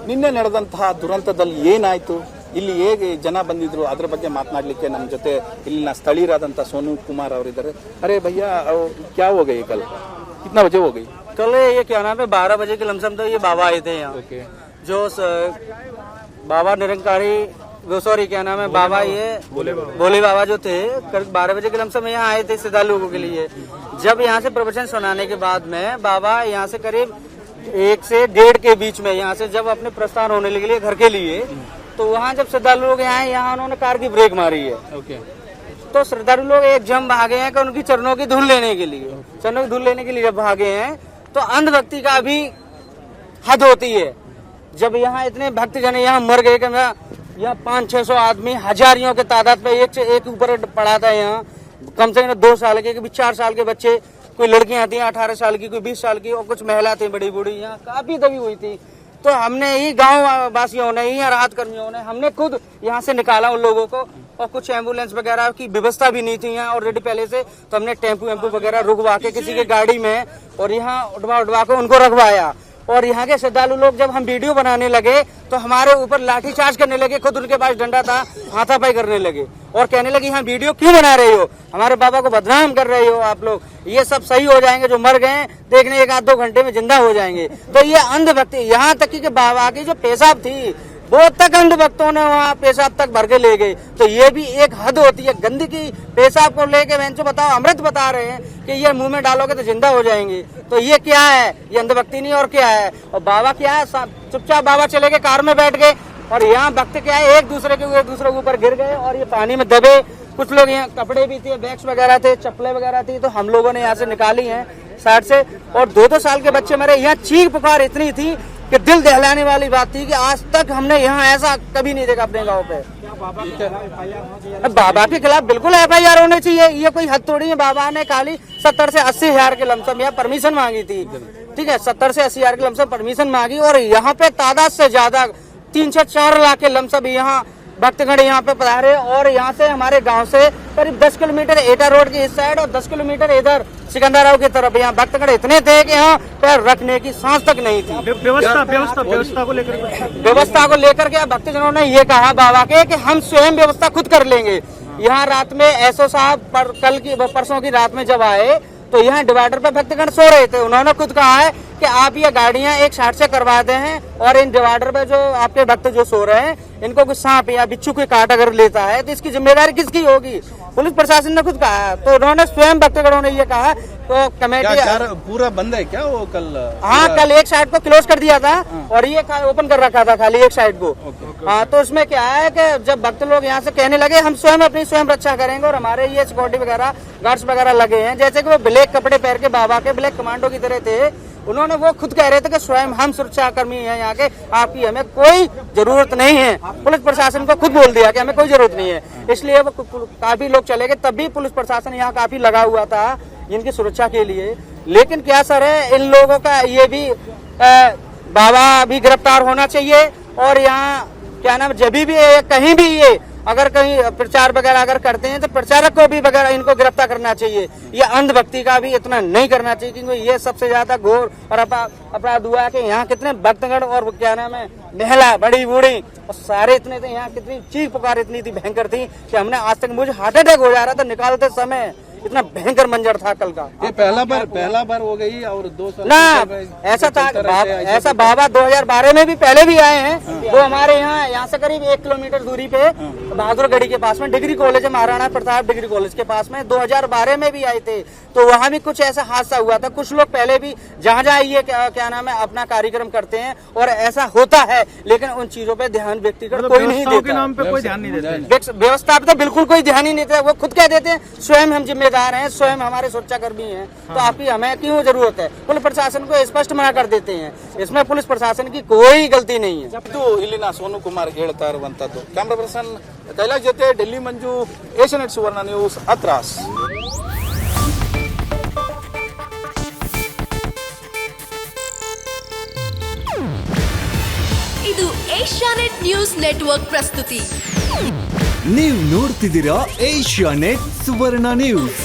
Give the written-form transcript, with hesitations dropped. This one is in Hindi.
ನಿನ್ನೆ ನಡೆದಂತಹ ದುರಂತದಲ್ಲಿ ಏನಾಯ್ತು, ಇಲ್ಲಿ ಹೇಗೆ ಜನ ಬಂದಿದ್ರು, ಅದರ ಬಗ್ಗೆ ಮಾತನಾಡಲಿಕ್ಕೆ ನಮ್ಮ ಜೊತೆ ಇಲ್ಲಿನ ಸ್ಥಳೀಯರಾದಂಥ ಸೋನು ಕುಮಾರ್ ಅವರಿದ್ದಾರೆ. ಅರೆ ಭಯ್ಯ, क्या हो गई कल, कितना बजे हो गई? कल ये क्या नाम है 12 बजे के लमसम तो ये बाबा आए थे यहाँ। जो बाबा निरंकारी, वो सॉरी क्या नाम है बाबा, ये भोले बाबा जो थे, करीब 12 बजे के लमसम यहाँ आए थे श्रद्धालुओं के लिए। जब यहाँ से प्रवचन सुनाने के बाद में बाबा यहाँ से करीब 1 से 1.5 के बीच में यहाँ से जब अपने प्रस्थान होने के लिए घर के लिए, तो वहाँ जब श्रद्धालु लोग आए, यहाँ उन्होंने कार की ब्रेक मारी है। तो श्रद्धालु लोग एक जम भागे हैं कि उनकी चरणों की धूल लेने के लिए, चरणों की धूल लेने के लिए जब भागे हैं, तो अंधभक्ति का भी हद होती है। जब यहाँ इतने भक्तजन यहाँ मर गए कि यहाँ 500-600 आदमी हजारियों के तादाद पे एक से एक ऊपर पड़ा था। यहाँ कम से कम 2 साल के, कभी 4 साल के बच्चे, कोई लड़कियां थी 18 साल की, कोई 20 साल की, और कुछ महिला थी बड़ी बूढ़ी, यहाँ काफी दबी हुई थी। तो हमने ही गांव वासियों ने ही, राहत कर्मियों ने, हमने खुद यहाँ से निकाला उन लोगों को। और कुछ एम्बुलेंस वगैरह की व्यवस्था भी नहीं थी यहाँ ऑलरेडी पहले से, तो हमने टेम्पू वगैरह रुकवा के किसी के गाड़ी में और यहाँ उठवा के उनको रखवाया। और यहाँ के श्रद्धालु लोग जब हम वीडियो बनाने लगे तो हमारे ऊपर लाठीचार्ज करने लगे, खुद उनके पास डंडा था, हाथापाई करने लगे और कहने लगे यहाँ वीडियो क्यों बना रहे हो, हमारे बाबा को बदनाम कर रहे हो आप लोग, ये सब सही हो जाएंगे, जो मर गए देखने 1-2 घंटे में जिंदा हो जाएंगे। तो ये अंधभक्ति, यहाँ तक कि बाबा की जो पेशाब थी वो तक अंधभक्तों ने वहाँ पेशाब तक भर के ले गए। तो ये भी एक हद होती है, गंदगी पेशाब को लेके बेंचो बताओ, अमृत बता रहे हैं कि ये मुंह में डालोगे तो जिंदा हो जाएंगे। तो ये क्या है, ये अंधभक्ति नहीं और क्या है। और बाबा क्या है, चुपचाप बाबा चले गए, कार में बैठ गए, और यहाँ भक्त क्या है, एक दूसरे के ऊपर गिर गए और ये पानी में दबे। कुछ लोग यहाँ कपड़े भी थे, बैग्स वगैरह थे, चप्पलें वगैरह थी, तो हम लोगों ने यहाँ से निकाली हैं साइड से। और 2-2 साल के बच्चे मरे। यहाँ चीख पुकार इतनी थी कि दिल दहलाने वाली बात थी कि आज तक हमने यहाँ ऐसा कभी नहीं देखा अपने गांव पे। बाबा के खिलाफ बिल्कुल FIR होनी चाहिए, ये कोई हद थोड़ी है। बाबा ने खाली 70 से 80 हजार के लमसम यहाँ परमिशन मांगी थी, ठीक है, 70 से 80 हजार के लमसम परमिशन मांगी, और यहाँ पे तादाद से ज्यादा 3 से 4 लाख के लमसम यहाँ भक्तगण यहाँ पे पधारे। और यहाँ से हमारे गांव से करीब 10 किलोमीटर एटा रोड की इस साइड और 10 किलोमीटर इधर सिकंदराव की तरफ यहाँ भक्तगण इतने थे कि यहाँ पैर रखने की सांस तक नहीं थी। व्यवस्था को लेकर के भक्तजनों ने ये कहा बाबा के कि हम स्वयं व्यवस्था खुद कर लेंगे। यहाँ रात में एसओ साहब परसों की रात में जब आए तो यहाँ डिवाइडर पे भक्तगण सो रहे थे। उन्होंने खुद कहा है कि आप ये गाड़ियां एक साइड से करवा दे हैं, और इन डिवाइडर पे जो आपके भक्त जो सो रहे हैं, इनको कुछ सांप या बिच्छू कोई काट अगर लेता है तो इसकी जिम्मेदारी किसकी होगी। पुलिस प्रशासन ने खुद कहा, तो उन्होंने स्वयं भक्तगणों ने ये कहा। तो कमेटी पूरा बंद है क्या वो कल? हाँ, कल एक साइड को क्लोज कर दिया था और ये ओपन कर रखा था खाली एक साइड को। हाँ, तो उसमें क्या है कि जब भक्त लोग यहाँ से कहने लगे हम स्वयं अपनी स्वयं रक्षा करेंगे, और हमारे ये सिक्योरिटी वगैरह गार्ड्स वगैरह लगे हैं, जैसे कि वो ब्लैक कपड़े पहन के बाबा के ब्लैक कमांडो की तरह थे, उन्होंने वो खुद कह रहे थे कि स्वयं हम सुरक्षा कर्मी हैं यहाँ के, आपकी हमें कोई जरूरत नहीं है। पुलिस प्रशासन को खुद बोल दिया कि हमें कोई जरूरत नहीं है, इसलिए वो काफी लोग चले गए। तब भी पुलिस प्रशासन यहाँ काफी लगा हुआ था इनकी सुरक्षा के लिए। लेकिन क्या सर है, इन लोगों का ये भी बाबा भी गिरफ्तार होना चाहिए, और यहाँ क्या नाम, जब भी कहीं भी ये अगर कहीं प्रचार वगैरह अगर करते हैं तो प्रचारक को भी वगैरह इनको गिरफ्तार करना चाहिए। ये अंधभक्ति का भी इतना नहीं करना चाहिए, क्योंकि ये सबसे ज्यादा घोर और अपराध हुआ है कि यहाँ कितने भक्तगण और क्या नाम है, महिला बड़ी बूढ़ी और सारे इतने थे। यहाँ कितनी चीख पुकार इतनी थी, भयंकर थी कि हमने आज तक, मुझे हार्ट अटैक हो जा रहा था निकालते समय, इतना भयंकर मंजर था कल का। ये पहला बार हो गई और 2 साल ना ऐसा था, ऐसा बाबा 2012 में भी पहले भी आए हैं। वो हमारे यहाँ से करीब 1 किलोमीटर दूरी पे बहादुरगढ़ी के पास में डिग्री कॉलेज है, महाराणा प्रताप डिग्री कॉलेज के पास में 2012 में भी आए थे। तो वहाँ भी कुछ ऐसा हादसा हुआ था। कुछ लोग पहले भी जहाँ ये क्या नाम है अपना कार्यक्रम करते हैं और ऐसा होता है, लेकिन उन चीजों पे ध्यान व्यक्तिगत कोई नहीं देता, नाम पे कोई ध्यान नहीं देता, व्यवस्था पे तो बिल्कुल कोई ध्यान ही नहीं देता। वो खुद कह देते हैं स्वयं हम जिम्मेदार हैं, स्वयं हमारे सुरक्षा कर्मी हैं, तो आपकी हमें क्यों जरूरत है। पुलिस प्रशासन को स्पष्ट मना कर देते हैं, इसमें पुलिस प्रशासन की कोई गलती नहीं है। ಇಲ್ಲಿನ ಸೋನು ಕುಮಾರ್ ಹೇಳ್ತಾ ಇರುವಂತದ್ದು। ಕ್ಯಾಮರಾ ಪರ್ಸನ್ ಕೈಲಾಶ್ ಜೊತೆ ಡೆಲ್ಲಿ ಮಂಜು, ಏಷ್ಯಾನೆಟ್ ಸುವರ್ಣ ನ್ಯೂಸ್, ಅತ್ರಾಸ್। ಇದು ಏಷ್ಯಾನೆಟ್ ನ್ಯೂಸ್ ನೆಟ್ವರ್ಕ್ ಪ್ರಸ್ತುತಿ. ನೀವು ನೋಡ್ತಿದ್ದೀರಾ ಏಷ್ಯಾನೆಟ್ ಸುವರ್ಣ ನ್ಯೂಸ್.